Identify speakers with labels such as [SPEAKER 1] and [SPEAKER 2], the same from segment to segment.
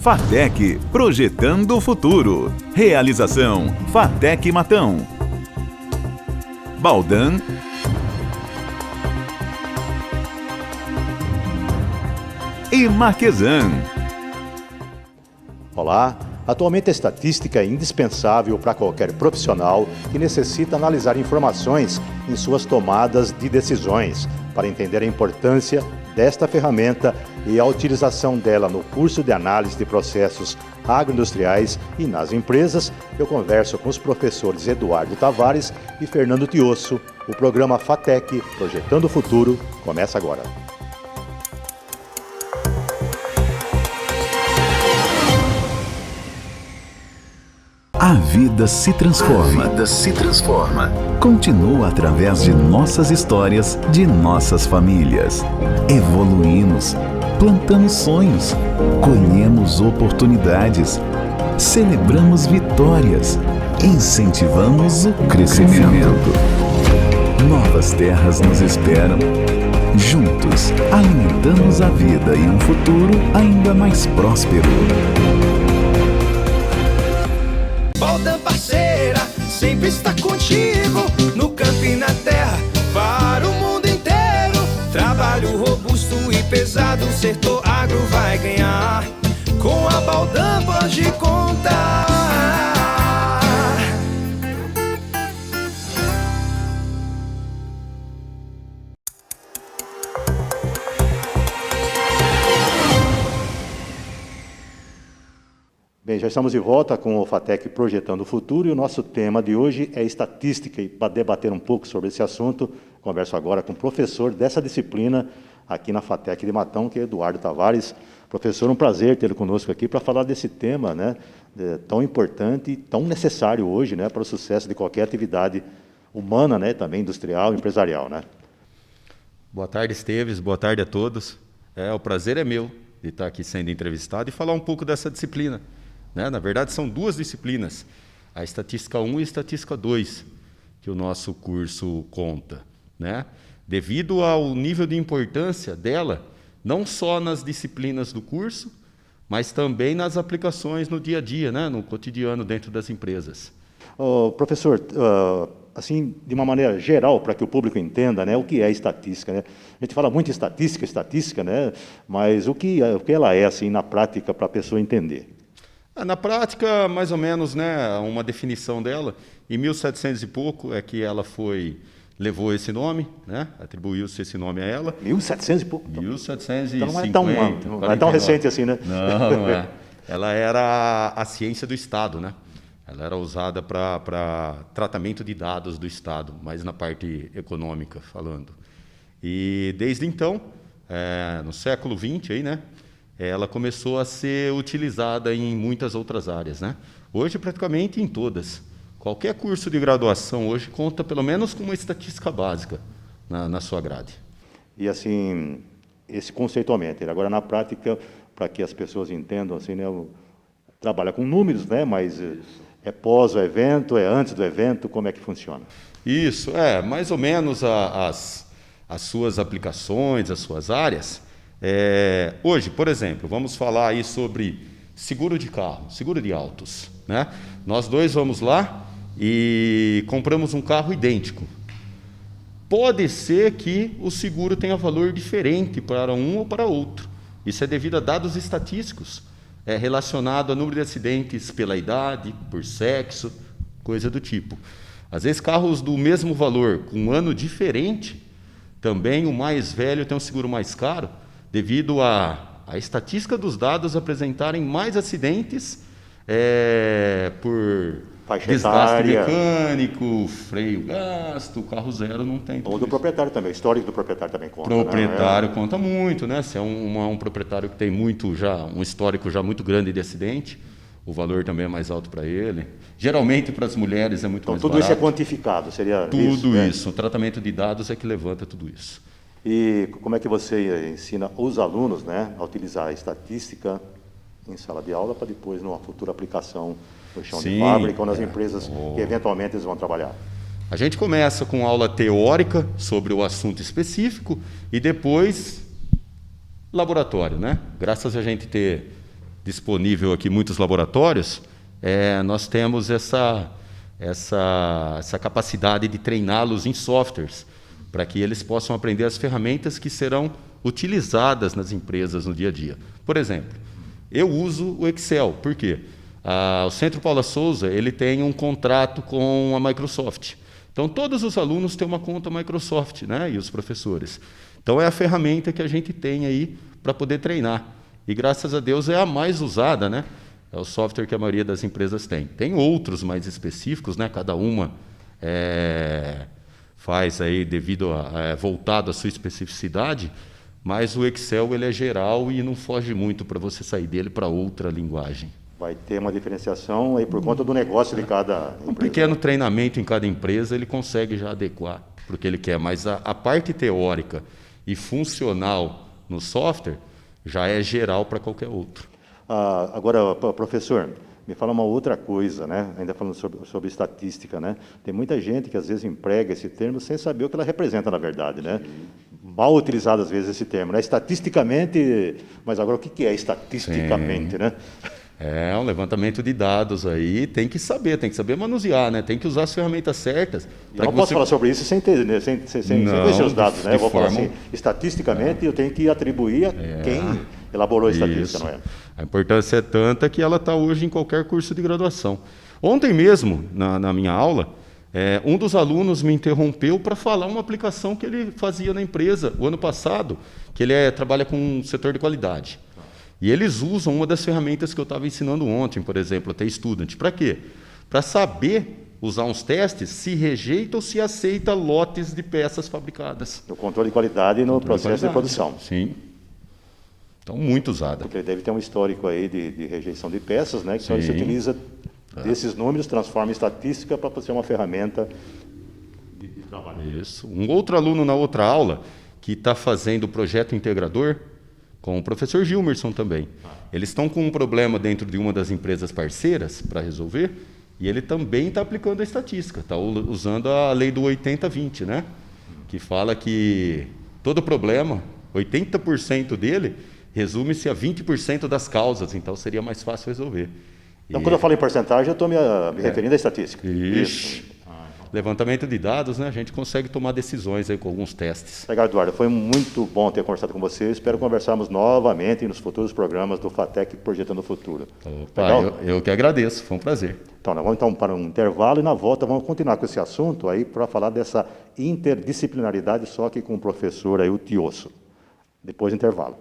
[SPEAKER 1] FATEC, projetando o futuro. Realização, FATEC Matão. Baldan e Marquesan.
[SPEAKER 2] Olá, atualmente a estatística é indispensável para qualquer profissional que necessita analisar informações em suas tomadas de decisões. Para entender a importância desta ferramenta e a utilização dela no curso de análise de processos agroindustriais e nas empresas, eu converso com os professores Eduardo Tavares e Fernando Tiosso. O programa FATEC, Projetando o Futuro, começa agora.
[SPEAKER 1] A vida se transforma. Continua através de nossas histórias, de nossas famílias. Evoluímos, plantamos sonhos, colhemos oportunidades, celebramos vitórias, incentivamos o crescimento. Novas terras nos esperam. Juntos, alimentamos a vida e um futuro ainda mais próspero.
[SPEAKER 3] Baldan parceira, sempre está contigo, no campo e na terra, para o mundo inteiro. Trabalho robusto e pesado, o setor agro vai ganhar. Com a Baldan pode contar.
[SPEAKER 2] Bem, já estamos de volta com o FATEC Projetando o Futuro e o nosso tema de hoje é estatística. E para debater um pouco sobre esse assunto, converso agora com o professor dessa disciplina aqui na FATEC de Matão, que é Eduardo Tavares. Professor, um prazer tê-lo conosco aqui para falar desse tema, né, tão importante e tão necessário hoje, né, para o sucesso de qualquer atividade humana, né, também industrial, empresarial, né?
[SPEAKER 4] Boa tarde, Esteves. Boa tarde a todos. O prazer é meu de estar aqui sendo entrevistado e falar um pouco dessa disciplina. Na verdade, são duas disciplinas, a Estatística 1 e a Estatística 2, que o nosso curso conta. Devido ao nível de importância dela, não só nas disciplinas do curso, mas também nas aplicações no dia a dia, no cotidiano dentro das empresas.
[SPEAKER 2] Professor, assim, de uma maneira geral, para que o público entenda, o que é estatística, A gente fala muito em estatística, mas o que ela é, assim, na prática, para a pessoa entender?
[SPEAKER 4] Na prática, mais ou menos, uma definição dela, em 1700 e pouco é que ela levou esse nome, atribuiu-se esse nome a ela.
[SPEAKER 2] 1700 e pouco?
[SPEAKER 4] 1750.
[SPEAKER 2] Então não é tão recente assim, né?
[SPEAKER 4] Não é. Ela era a ciência do Estado, Ela era usada para tratamento de dados do Estado, mais na parte econômica falando. E desde então, no século XX, ela começou a ser utilizada em muitas outras áreas. Hoje, praticamente em todas. Qualquer curso de graduação hoje conta pelo menos com uma estatística básica na sua grade.
[SPEAKER 2] E assim, esse conceitualmente, agora na prática, para que as pessoas entendam, assim, trabalha com números, mas é pós o evento, é antes do evento, como é que funciona?
[SPEAKER 4] Isso, mais ou menos as suas aplicações, as suas áreas. Hoje, por exemplo, vamos falar aí sobre seguro de carro, seguro de autos. Nós dois vamos lá e compramos um carro idêntico. Pode ser que o seguro tenha valor diferente para um ou para outro. Isso é devido a dados estatísticos, relacionado ao número de acidentes pela idade, por sexo, coisa do tipo. Às vezes carros do mesmo valor, com um ano diferente, também o mais velho tem um seguro mais caro, devido à estatística dos dados apresentarem mais acidentes por
[SPEAKER 2] faixa
[SPEAKER 4] desgaste
[SPEAKER 2] etária,
[SPEAKER 4] mecânico, freio gasto, carro zero não tem.
[SPEAKER 2] Ou do proprietário também, o histórico do proprietário também conta.
[SPEAKER 4] O proprietário conta muito, Se é um proprietário que tem um histórico já muito grande de acidente, o valor também é mais alto para ele. Geralmente para as mulheres é muito mais barato.
[SPEAKER 2] Tudo isso é quantificado, seria isso?
[SPEAKER 4] Tudo isso, o tratamento de dados é que levanta tudo isso.
[SPEAKER 2] E como é que você ensina os alunos, a utilizar a estatística em sala de aula para depois, numa futura aplicação no chão de fábrica ou nas empresas que eventualmente eles vão trabalhar?
[SPEAKER 4] A gente começa com aula teórica sobre o assunto específico e depois laboratório, Graças a gente ter disponível aqui em muitos laboratórios, nós temos essa capacidade de treiná-los em softwares, para que eles possam aprender as ferramentas que serão utilizadas nas empresas no dia a dia. Por exemplo, eu uso o Excel. Por quê? O Centro Paula Souza ele tem um contrato com a Microsoft. Então, todos os alunos têm uma conta Microsoft, né? E os professores. Então, é a ferramenta que a gente tem aí para poder treinar. E, graças a Deus, é a mais usada, né? É o software que a maioria das empresas tem. Tem outros mais específicos, né? Cada uma faz aí voltado à sua especificidade, mas o Excel ele é geral e não foge muito para você sair dele para outra linguagem.
[SPEAKER 2] Vai ter uma diferenciação aí por conta do negócio de cada empresa.
[SPEAKER 4] Um pequeno treinamento em cada empresa ele consegue já adequar para o que ele quer, mas a parte teórica e funcional no software já é geral para qualquer outro.
[SPEAKER 2] Agora, professor, me fala uma outra coisa, né? Ainda falando sobre estatística, né? Tem muita gente que às vezes emprega esse termo sem saber o que ela representa na verdade, né? Mal utilizado às vezes esse termo, né? Estatisticamente, mas agora o que é estatisticamente,
[SPEAKER 4] Sim.
[SPEAKER 2] né?
[SPEAKER 4] É um levantamento de dados aí, tem que saber manusear, né? Tem que usar as ferramentas certas.
[SPEAKER 2] Eu não posso falar sobre isso sem ter, né? sem conhecer os dados, né? Eu vou falar assim, estatisticamente eu tenho que atribuir a quem elaborou a estatística, não é?
[SPEAKER 4] A importância é tanta que ela está hoje em qualquer curso de graduação. Ontem mesmo, na minha aula, um dos alunos me interrompeu para falar uma aplicação que ele fazia na empresa o ano passado, que ele trabalha com o setor de qualidade. E eles usam uma das ferramentas que eu estava ensinando ontem, por exemplo, a T-Student. Para quê? Para saber usar uns testes se rejeita ou se aceita lotes de peças fabricadas.
[SPEAKER 2] No controle de qualidade e no processo de produção.
[SPEAKER 4] Sim. Então, muito usada.
[SPEAKER 2] Porque ele deve ter um histórico aí de rejeição de peças, né? Que só se utiliza desses números, transforma em estatística para ser uma ferramenta de trabalho.
[SPEAKER 4] Isso. Um outro aluno na outra aula que está fazendo o projeto integrador, com o professor Gilmerson também. Eles estão com um problema dentro de uma das empresas parceiras para resolver, e ele também está aplicando a estatística, está usando a lei do 80-20, né? Que fala que todo problema, 80% dele, resume-se a 20% das causas, então seria mais fácil resolver.
[SPEAKER 2] Então, quando eu falo em porcentagem, eu estou me referindo à estatística.
[SPEAKER 4] Isso. Levantamento de dados, né? A gente consegue tomar decisões aí com alguns testes.
[SPEAKER 2] Legal, Eduardo. Foi muito bom ter conversado com você. Espero conversarmos novamente nos futuros programas do FATEC Projetando o Futuro.
[SPEAKER 4] Opa, eu que agradeço. Foi um prazer.
[SPEAKER 2] Então, nós vamos então para um intervalo e na volta vamos continuar com esse assunto aí para falar dessa interdisciplinaridade, só que com o professor aí, o Tiosso. Depois do intervalo.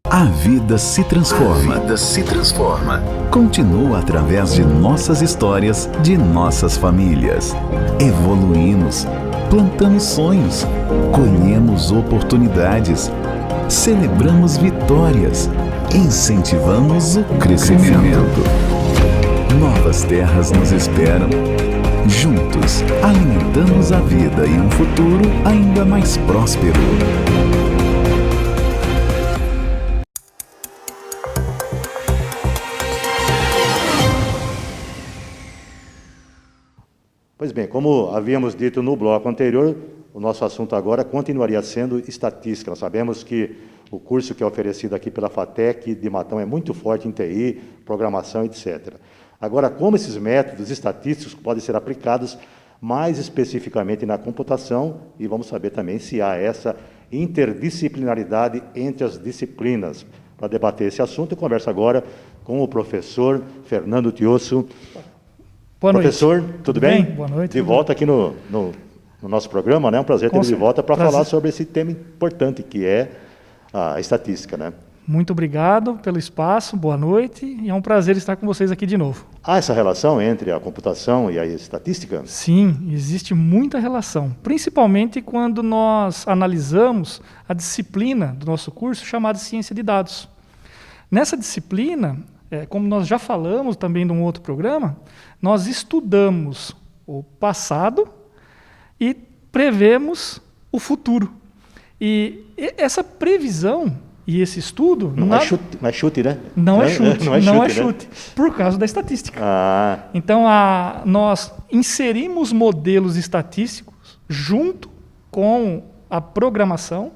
[SPEAKER 1] A vida se transforma. Continua através de nossas histórias, de nossas famílias. Evoluímos, plantamos sonhos, colhemos oportunidades, celebramos vitórias, incentivamos o crescimento. Novas terras nos esperam. Juntos, alimentamos a vida e um futuro ainda mais próspero.
[SPEAKER 2] Pois bem, como havíamos dito no bloco anterior, o nosso assunto agora continuaria sendo estatística. Nós sabemos que o curso que é oferecido aqui pela FATEC de Matão é muito forte em TI, programação, etc. Agora, como esses métodos estatísticos podem ser aplicados mais especificamente na computação, e vamos saber também se há essa interdisciplinaridade entre as disciplinas. Para debater esse assunto, eu converso agora com o professor Fernando Tiosso.
[SPEAKER 5] Boa noite.
[SPEAKER 2] Professor, tudo bem?
[SPEAKER 5] Boa noite.
[SPEAKER 2] De volta aqui no nosso programa, né? É um prazer ter de volta para falar sobre esse tema importante que é a estatística, né?
[SPEAKER 5] Muito obrigado pelo espaço, boa noite, e é um prazer estar com vocês aqui de novo.
[SPEAKER 2] Há essa relação entre a computação e a estatística?
[SPEAKER 5] Sim, existe muita relação, principalmente quando nós analisamos a disciplina do nosso curso chamada Ciência de Dados. Nessa disciplina, como nós já falamos também de um outro programa, nós estudamos o passado e prevemos o futuro. E essa previsão e esse estudo...
[SPEAKER 2] Não é chute, né?
[SPEAKER 5] Não é
[SPEAKER 2] Não
[SPEAKER 5] chute, por causa da estatística.
[SPEAKER 2] Ah.
[SPEAKER 5] Então, nós inserimos modelos estatísticos junto com a programação,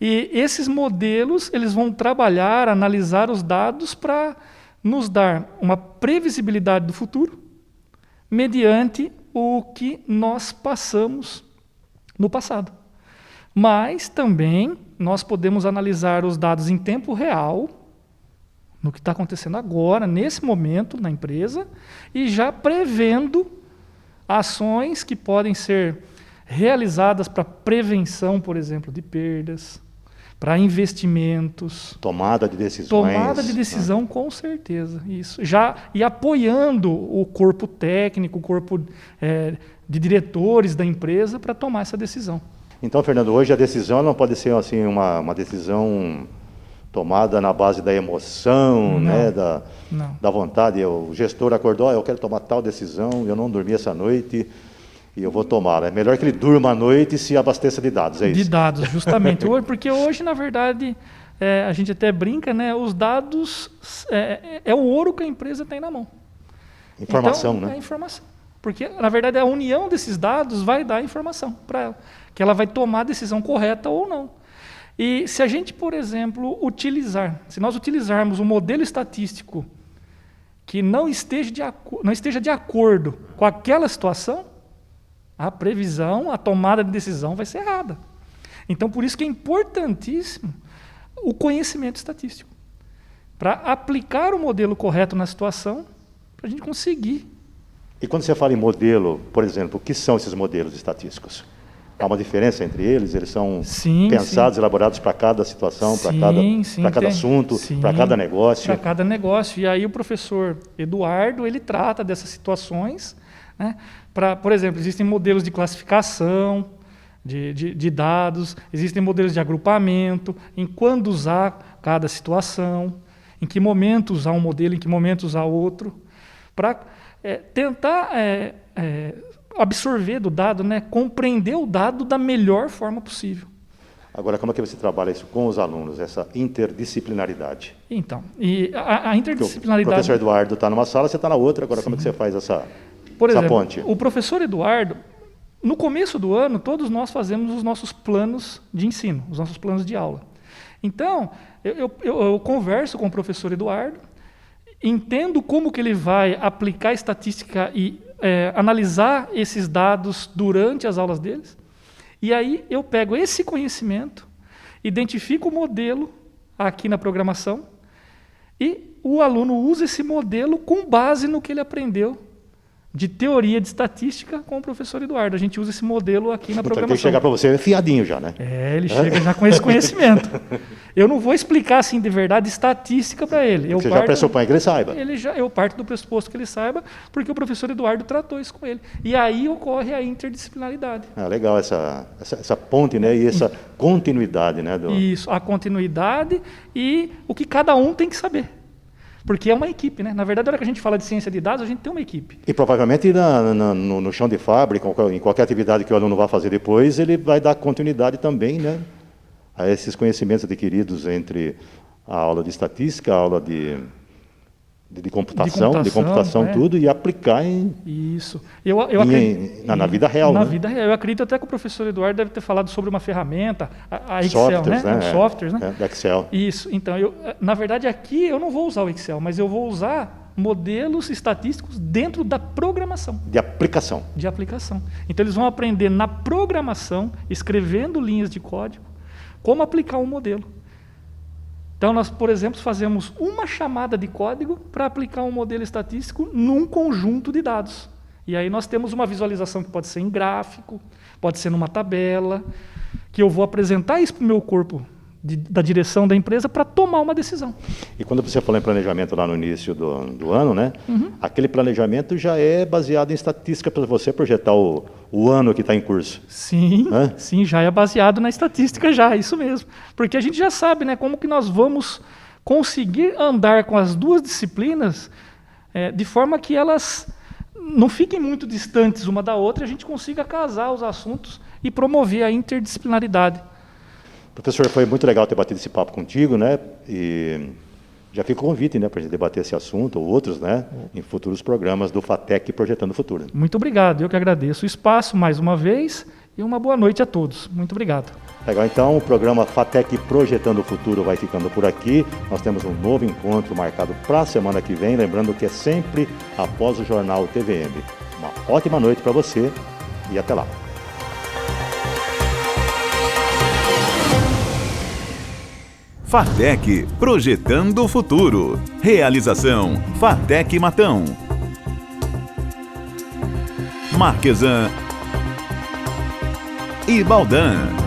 [SPEAKER 5] e esses modelos eles vão trabalhar, analisar os dados para nos dar uma previsibilidade do futuro mediante o que nós passamos no passado. Mas também nós podemos analisar os dados em tempo real, no que está acontecendo agora, nesse momento, na empresa, e já prevendo ações que podem ser realizadas para prevenção, por exemplo, de perdas, para investimentos.
[SPEAKER 2] Tomada de decisões.
[SPEAKER 5] Tomada de decisão, com certeza. Isso. E apoiando o corpo técnico, o corpo de diretores da empresa para tomar essa decisão.
[SPEAKER 2] Então, Fernando, hoje a decisão não pode ser assim, uma decisão tomada na base da emoção,
[SPEAKER 5] Não.
[SPEAKER 2] né,
[SPEAKER 5] Não.
[SPEAKER 2] da vontade. O gestor acordou, eu quero tomar tal decisão, eu não dormi essa noite e eu vou tomar. É melhor que ele durma à noite e se abasteça de dados, é isso?
[SPEAKER 5] De dados, justamente. Porque hoje, na verdade, a gente até brinca, né, os dados é o ouro que a empresa tem na mão.
[SPEAKER 2] Informação,
[SPEAKER 5] então,
[SPEAKER 2] né?
[SPEAKER 5] É informação. Porque, na verdade, a união desses dados vai dar informação para ela, que ela vai tomar a decisão correta ou não. E se a gente, por exemplo, se nós utilizarmos um modelo estatístico que não esteja de acordo com aquela situação, a previsão, a tomada de decisão vai ser errada. Então, por isso que é importantíssimo o conhecimento estatístico, para aplicar o modelo correto na situação, para a gente conseguir.
[SPEAKER 2] E quando você fala em modelo, por exemplo, o que são esses modelos estatísticos? Há uma diferença entre eles? Eles são pensados, elaborados para cada situação, para cada assunto, para cada negócio?
[SPEAKER 5] Para cada negócio. E aí o professor Eduardo, ele trata dessas situações, né? Por exemplo, existem modelos de classificação de dados, existem modelos de agrupamento, em quando usar cada situação, em que momento usar um modelo, em que momento usar outro, para tentar absorver do dado, né, compreender o dado da melhor forma possível.
[SPEAKER 2] Agora, como é que você trabalha isso com os alunos, essa interdisciplinaridade?
[SPEAKER 5] Então, e a interdisciplinaridade...
[SPEAKER 2] O professor Eduardo está numa sala, você está na outra, agora como é que você faz essa ponte?
[SPEAKER 5] O professor Eduardo, no começo do ano, todos nós fazemos os nossos planos de ensino, os nossos planos de aula. Então, eu converso com o professor Eduardo, entendo como que ele vai aplicar estatística e analisar esses dados durante as aulas deles, e aí eu pego esse conhecimento, identifico o modelo aqui na programação, e o aluno usa esse modelo com base no que ele aprendeu de teoria de estatística com o professor Eduardo. A gente usa esse modelo aqui na programação.
[SPEAKER 2] Então, tem que chegar para você fiadinho já, né?
[SPEAKER 5] Ele chega já com esse conhecimento. Eu não vou explicar assim de verdade estatística para ele.
[SPEAKER 2] Você já pressupõe que ele saiba.
[SPEAKER 5] Eu parto do pressuposto que ele saiba, porque o professor Eduardo tratou isso com ele. E aí ocorre a interdisciplinaridade.
[SPEAKER 2] Legal essa ponte, né? E essa continuidade, né?
[SPEAKER 5] Isso, a continuidade e o que cada um tem que saber. Porque é uma equipe, né? Na verdade, na hora que a gente fala de ciência de dados, a gente tem uma equipe.
[SPEAKER 2] E provavelmente no chão de fábrica, em qualquer atividade que o aluno vá fazer depois, ele vai dar continuidade também, né, a esses conhecimentos adquiridos entre a aula de estatística, a aula de computação, tudo, e aplicar
[SPEAKER 5] Isso.
[SPEAKER 2] Na vida real.
[SPEAKER 5] Na vida real. Eu acredito até que o professor Eduardo deve ter falado sobre uma ferramenta, a Excel,
[SPEAKER 2] softwares,
[SPEAKER 5] né? Softwares, né?
[SPEAKER 2] Da Excel.
[SPEAKER 5] Isso. Então, na verdade, aqui eu não vou usar o Excel, mas eu vou usar modelos estatísticos dentro da programação.
[SPEAKER 2] De aplicação.
[SPEAKER 5] De aplicação. Então, eles vão aprender na programação, escrevendo linhas de código, como aplicar um modelo. Então, nós, por exemplo, fazemos uma chamada de código para aplicar um modelo estatístico num conjunto de dados. E aí nós temos uma visualização que pode ser em gráfico, pode ser numa tabela, que eu vou apresentar isso para o meu corpo da direção da empresa para tomar uma decisão.
[SPEAKER 2] E quando você falou em planejamento lá no início do ano, né? Aquele planejamento já é baseado em estatística para você projetar o ano que está em curso.
[SPEAKER 5] Sim, sim, já é baseado na estatística já, isso mesmo. Porque a gente já sabe, né, como que nós vamos conseguir andar com as duas disciplinas de forma que elas não fiquem muito distantes uma da outra e a gente consiga casar os assuntos e promover a interdisciplinaridade.
[SPEAKER 2] Professor, foi muito legal ter batido esse papo contigo, né? E já fica o convite, né, para a gente debater esse assunto ou outros, né, em futuros programas do FATEC Projetando o Futuro.
[SPEAKER 5] Muito obrigado, eu que agradeço o espaço mais uma vez e uma boa noite a todos. Muito obrigado.
[SPEAKER 2] Legal, então o programa FATEC Projetando o Futuro vai ficando por aqui. Nós temos um novo encontro marcado para a semana que vem, lembrando que é sempre após o Jornal TVM. Uma ótima noite para você e até lá.
[SPEAKER 1] FATEC Projetando o Futuro. Realização FATEC Matão. Marquesan e Baldan.